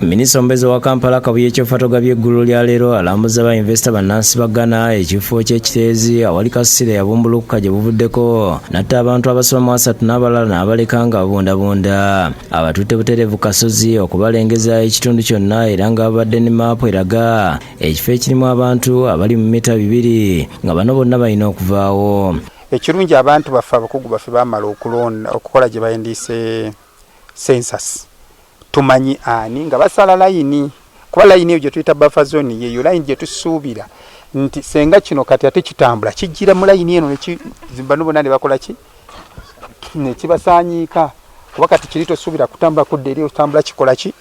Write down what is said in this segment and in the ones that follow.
Minisita omubeezi wa Kampala Kabuye Kyefatoga by'eggulu lya leero alambuza ba investor bannansi bagana ekifo ky'ekiteezi awali kasasiro yabumbulukuka gye buvuddeko natta abantu abasoba mu 3 n'abalala n'abaleka nga babundabunda. Abatutte butereevu kasozi okubalengeza ekitundu kyonna era nga babadde ne maapu eraga ekifo ekirimu abantu abali mu mita 2 nga bano bonna balina okuvaawo. Ekirungi abantu baffe abakugu baffe baamala okukola gye bayandiise census. Tumanyi ani nga basala layini kuba layini eyo gye tuyita buffer zone yeyo layini gye tusuubira nti senga kino kati ate kitambula kijjira mu layini eno nekizimba n'obona ne bakola ki nekibasaanyiika kuba kati kiri tosuubira kutambula kudda eri otambula kikola ki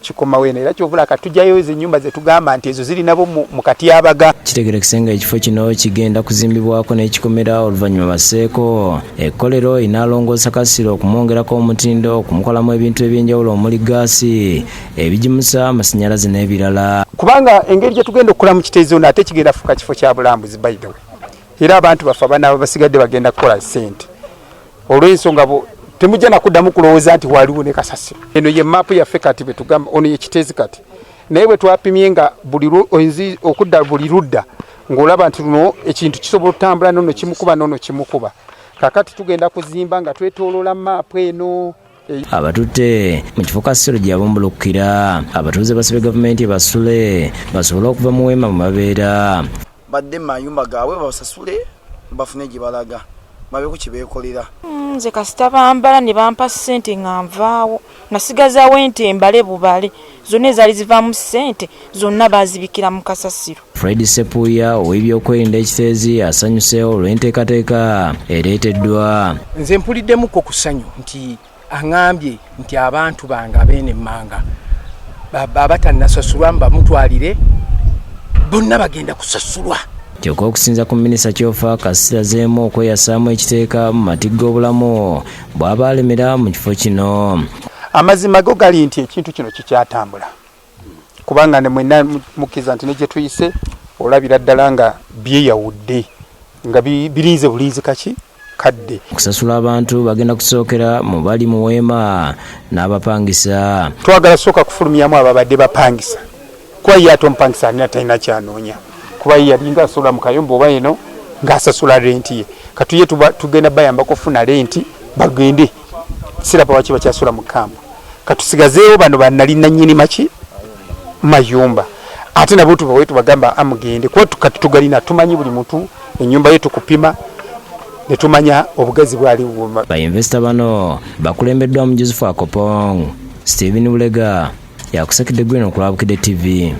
kikoma wene era kyovula katujjayo ezo ennyumba ze tugamba nti ezo ziri nabo mu kati y'abaga. Kitegerekese nga ekifo kino kigenda kuzimbibwako n'ekikomera oluvannyuma baseeko ekkolero inaalongoosa kasasiro okumwongerako omutindo okumukolamu ebintu eby'enjawulo omuli gaasi ebigimusa amasannyalaze n'ebirala. Kubanga engeri gye tugenda okukola mu kiteezi ono ate kigenda fuuka kifo kya bulambuzi by the way era abantu baffe abaana basigadde bagenda kukola ssente olw'ensonga temujja nakuddamu kulowooza nti waliwo ne kasasiro. Eno ye maapu yaffe kati bwe tugamba ono ye kiteezi kati naye bwe twapimye nga okudda buli ludda ng'olaba nti luno ekintu kisobola okutambula nono kimukuba nono kimukuba kakati tugenda kuzimba nga twetooloola maapu eno. Abatutte mu kifo kasasiro gye yabumbulukira abatuuze basabye gavumenti basule basobole okuva mu weema mu mabeera badde mu mayumba gaabwe babasasule bafune gye balaga babe ku kibeekolera. Nze kasita bambala ne bampa ssente nga nvaawo nasigazaawo ente embale bubale zonna ezaali zivaamu ssente zonna baazibikira mu kasasiro. Fred Sepuya ow'ebyokwerinda ekiteezi asanyuseewo olw'enteekateeka ereeteddwa. Nze mpuliddemukko ku ssanyu nti aŋŋambye nti abantu bange ab'enemmanga abatannasasulwa mbamutwalire bonna bagenda kusasulwa. Kyokka okusinza ku minisita Kyofa kasirazeemu okweyasaamu ekiteeka mu matigga obulamu bw'aba alemera mu kifo kino. Amazima go gali nti ekintu kino kikyatambula kubanga ne mwenna mukkiriza nti ne gye tuyise olabira ddala nga byeyawudde nga birinze bulinzi kaki kadde. Okusasula abantu bagenda kusookera mu bali mu weema n'abapangisa. Twagala sooka kufulumyamu ababadde bapangisa kuba ye ate omupangisa alina talina kyanoonya kuba yalinga asula mu kayumba oba eno ng'asasula renti ye katuye tugenda bayamba kufuna renti bagende sirapa waki bakyasula mu kampu katusigazeewo bano bannali nannyini maki mayumba ate nabo tubawe tubagamba amugende kuba kati tugalina tumanyi buli muntu ennyumba ye tukupima ne tumanya obugazi bwali bwuma. Bainvestor bano bakulembeddwa mu Joseph Akopong, Steven Bulega yakusekidde Gweno ku Lwabukidde TV.